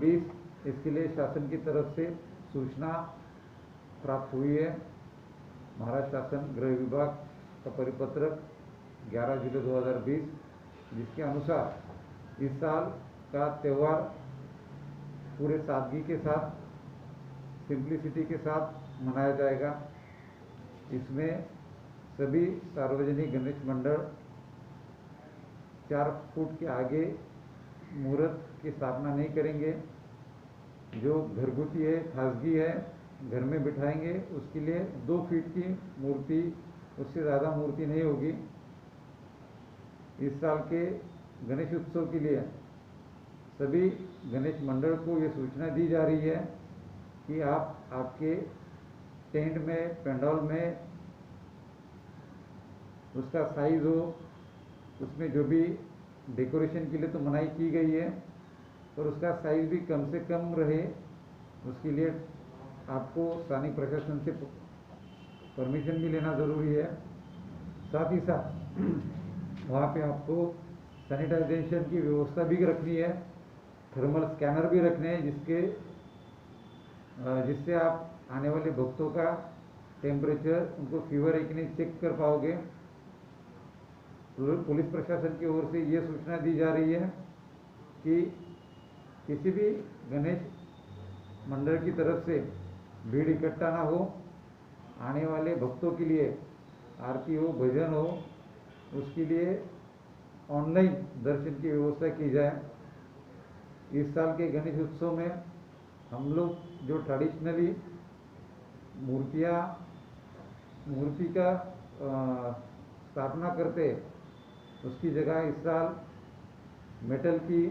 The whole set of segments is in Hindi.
2020 इसके लिए शासन की तरफ से सूचना प्राप्त हुई है। महाराष्ट्र शासन गृह विभाग का परिपत्र 11 जुलाई 2020, जिसके अनुसार इस साल का त्यौहार पूरे सादगी के साथ, सिंप्लिसिटी के साथ मनाया जाएगा। इसमें सभी सार्वजनिक गणेश मंडल 4 फुट के आगे मूर्त की स्थापना नहीं करेंगे। जो घरगुती है, खासगी है, घर में बिठाएंगे, उसके लिए 2 फीट की मूर्ति, उससे ज़्यादा मूर्ति नहीं होगी। इस साल के गणेश उत्सव के लिए सभी गणेश मंडल को ये सूचना दी जा रही है कि आप आपके टेंट में, पंडाल में उसका साइज हो, उसमें जो भी डेकोरेशन के लिए तो मनाही की गई है, पर उसका साइज भी कम से कम रहे, उसके लिए आपको स्थानीय प्रशासन से परमिशन भी लेना ज़रूरी है। साथ ही साथ वहाँ पे आपको सैनिटाइजेशन की व्यवस्था भी रखनी है, थर्मल स्कैनर भी रखने हैं, जिससे आप आने वाले भक्तों का टेम्परेचर, उनको फीवर है कि नहीं चेक कर पाओगे। पुलिस प्रशासन की ओर से ये सूचना दी जा रही है कि किसी भी गणेश मंडल की तरफ से भीड़ इकट्ठा ना हो। आने वाले भक्तों के लिए आरती हो, भजन हो, उसके लिए ऑनलाइन दर्शन की व्यवस्था की जाए। इस साल के गणेश उत्सव में हम लोग जो ट्रेडिशनली मूर्ति का स्थापना करते, उसकी जगह इस साल मेटल की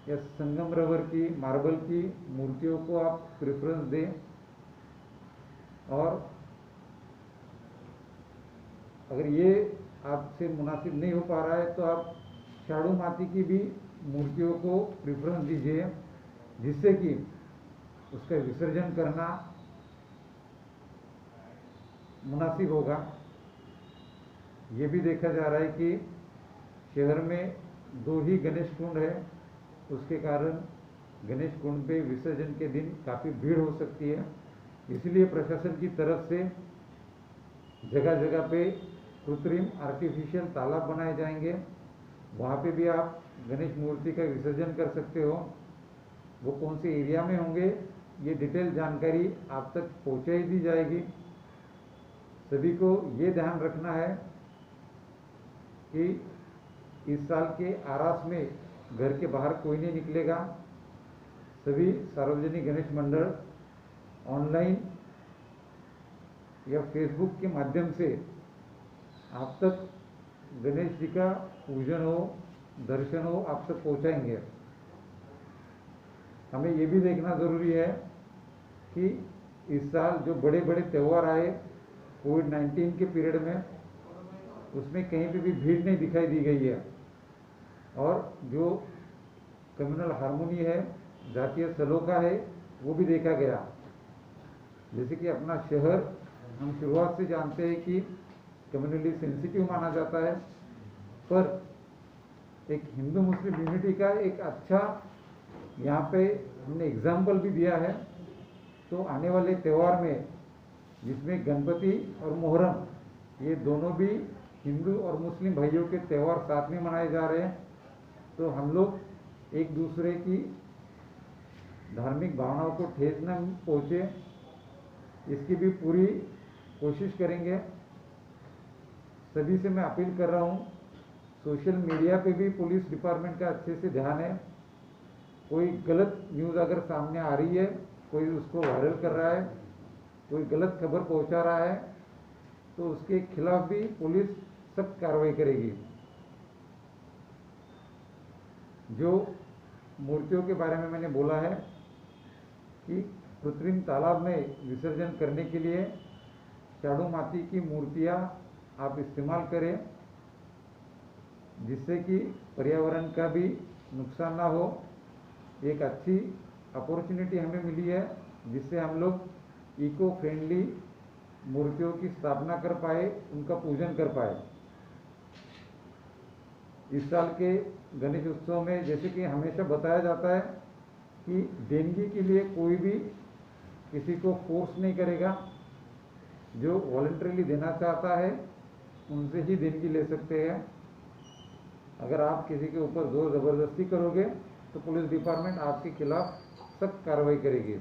या संगम रबर की, मार्बल की मूर्तियों को आप प्रेफरेंस दें। और अगर ये आपसे मुनासिब नहीं हो पा रहा है तो आप शाडू माती की भी मूर्तियों को प्रेफरेंस दीजिए, जिससे कि उसका विसर्जन करना मुनासिब होगा। ये भी देखा जा रहा है कि शहर में 2 ही गणेश कुंड है, उसके कारण गणेश कुंड पे विसर्जन के दिन काफ़ी भीड़ हो सकती है। इसलिए प्रशासन की तरफ से जगह जगह पे कृत्रिम आर्टिफिशियल तालाब बनाए जाएंगे, वहाँ पे भी आप गणेश मूर्ति का विसर्जन कर सकते हो। वो कौन से एरिया में होंगे, ये डिटेल जानकारी आप तक पहुँचाई दी जाएगी। सभी को ये ध्यान रखना है कि इस साल के आरास में घर के बाहर कोई नहीं निकलेगा। सभी सार्वजनिक गणेश मंडल ऑनलाइन या फेसबुक के माध्यम से आप तक गणेश जी का पूजन हो, दर्शन हो, आप तक पहुंचाएंगे। हमें ये भी देखना ज़रूरी है कि इस साल जो बड़े बड़े त्यौहार आए कोविड-19 के पीरियड में, उसमें कहीं पे भी भीड़ नहीं दिखाई दी गई है। और जो कम्युनल हार्मोनी है, जातीय सलोखा है, वो भी देखा गया। जैसे कि अपना शहर हम शुरुआत से जानते हैं कि कम्युनली सेंसिटिव माना जाता है, पर एक हिंदू मुस्लिम यूनिटी का एक अच्छा यहाँ पे हमने एग्जाम्पल भी दिया है। तो आने वाले त्यौहार में, जिसमें गणपति और मुहर्रम, ये दोनों भी हिंदू और मुस्लिम भाइयों के त्यौहार साथ में मनाए जा रहे हैं, तो हम लोग एक दूसरे की धार्मिक भावनाओं को ठेस न पहुँचे, इसकी भी पूरी कोशिश करेंगे। सभी से मैं अपील कर रहा हूँ, सोशल मीडिया पे भी पुलिस डिपार्टमेंट का अच्छे से ध्यान है। कोई गलत न्यूज़ अगर सामने आ रही है, कोई उसको वायरल कर रहा है, कोई गलत खबर पहुंचा रहा है, तो उसके खिलाफ भी पुलिस सख्त कार्रवाई करेगी। जो मूर्तियों के बारे में मैंने बोला है कि कृत्रिम तालाब में विसर्जन करने के लिए शाडू माती की मूर्तियां आप इस्तेमाल करें, जिससे कि पर्यावरण का भी नुकसान ना हो। एक अच्छी अपॉर्चुनिटी हमें मिली है, जिससे हम लोग इको फ्रेंडली मूर्तियों की स्थापना कर पाए, उनका पूजन कर पाए। इस साल के गणेश उत्सव में जैसे कि हमेशा बताया जाता है कि देनगी के लिए कोई भी किसी को फोर्स नहीं करेगा। जो वॉलंटरीली देना चाहता है उनसे ही देनगी ले सकते हैं। अगर आप किसी के ऊपर जोर ज़बरदस्ती करोगे तो पुलिस डिपार्टमेंट आपके खिलाफ सख्त कार्रवाई करेगी।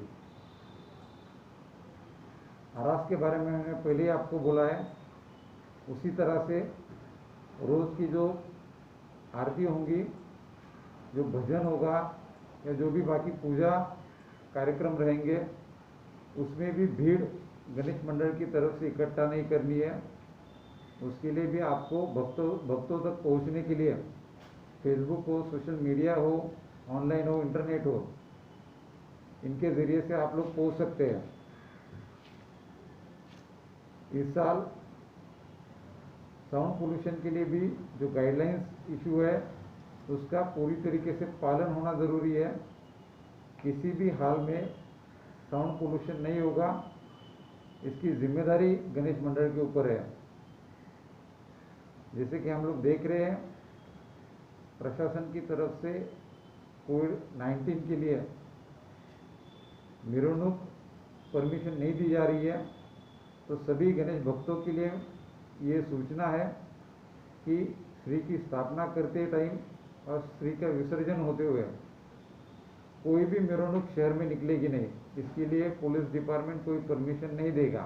आरास के बारे में मैंने पहले ही आपको बोला है। उसी तरह से रोज़ की जो आरती होंगी, जो भजन होगा या जो भी बाकी पूजा कार्यक्रम रहेंगे, उसमें भी भीड़ गणेश मंडल की तरफ से इकट्ठा नहीं करनी है। उसके लिए भी आपको भक्तों तक पहुंचने के लिए फेसबुक हो, सोशल मीडिया हो, ऑनलाइन हो, इंटरनेट हो, इनके ज़रिए से आप लोग पहुंच सकते हैं। इस साल साउंड पोल्यूशन के लिए भी जो गाइडलाइंस इशू है उसका पूरी तरीके से पालन होना ज़रूरी है। किसी भी हाल में साउंड पोल्यूशन नहीं होगा, इसकी जिम्मेदारी गणेश मंडल के ऊपर है। जैसे कि हम लोग देख रहे हैं, प्रशासन की तरफ से कोविड-19 के लिए मेरुनुक परमिशन नहीं दी जा रही है। तो सभी गणेश भक्तों के लिए ये सूचना है कि श्री की स्थापना करते टाइम और श्री का विसर्जन होते हुए कोई भी मेरुनुक शहर में निकलेगी नहीं। इसके लिए पुलिस डिपार्टमेंट कोई परमिशन नहीं देगा।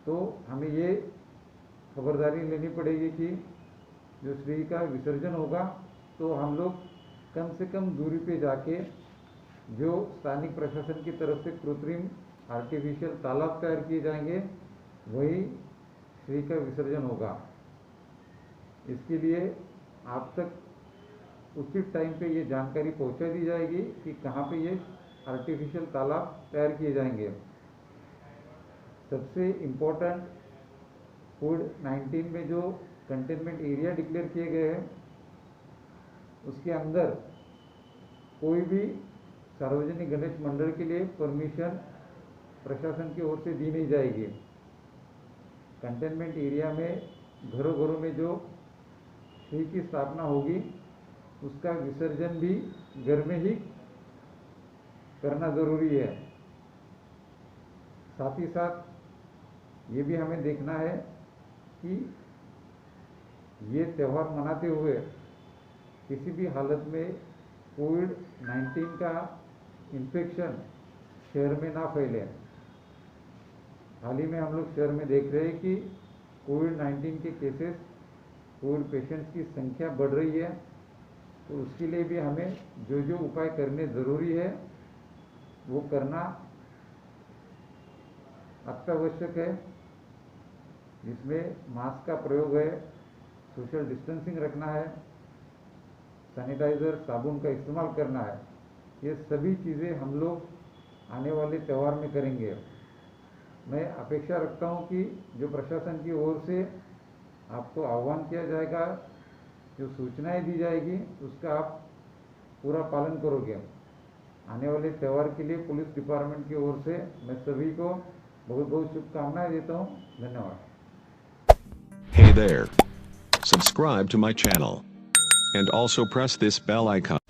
तो हमें ये खबरदारी लेनी पड़ेगी कि जो श्री का विसर्जन होगा तो हम लोग कम से कम दूरी पे जाके जो स्थानिक प्रशासन की तरफ से कृत्रिम आर्टिफिशियल तालाब तैयार किए जाएंगे वही श्री का विसर्जन होगा। इसके लिए आप तक उचित टाइम पे ये जानकारी पहुंचा दी जाएगी कि कहाँ पे ये आर्टिफिशियल तालाब तैयार किए जाएंगे। सबसे इम्पोर्टेंट, कोविड-19 में जो कंटेनमेंट एरिया डिक्लेयर किए गए हैं उसके अंदर कोई भी सार्वजनिक गणेश मंडल के लिए परमिशन प्रशासन की ओर से दी नहीं जाएगी। कंटेनमेंट एरिया में घरों घरों में जो श्री की स्थापना होगी उसका विसर्जन भी घर में ही करना ज़रूरी है। साथ ही साथ ये भी हमें देखना है कि ये त्यौहार मनाते हुए किसी भी हालत में कोविड-19 का इन्फेक्शन शहर में ना फैले। हाल ही में हम लोग शहर में देख रहे हैं कि कोविड-19 के केसेस, कोविड पेशेंट्स की संख्या बढ़ रही है। तो उसके लिए भी हमें जो जो उपाय करने ज़रूरी है वो करना अत्यावश्यक है। जिसमें मास्क का प्रयोग है, सोशल डिस्टेंसिंग रखना है, सैनिटाइज़र, साबुन का इस्तेमाल करना है। ये सभी चीज़ें हम लोग आने वाले त्यौहार में करेंगे। मैं अपेक्षा रखता हूं कि जो प्रशासन की ओर से आपको आह्वान किया जाएगा, जो सूचनाएं दी जाएगी, उसका आप पूरा पालन करोगे। आने वाले त्यौहार के लिए पुलिस डिपार्टमेंट की ओर से मैं सभी को बहुत बहुत शुभकामनाएं देता हूं। धन्यवाद। Hey there. Subscribe to my channel. And also press this bell icon.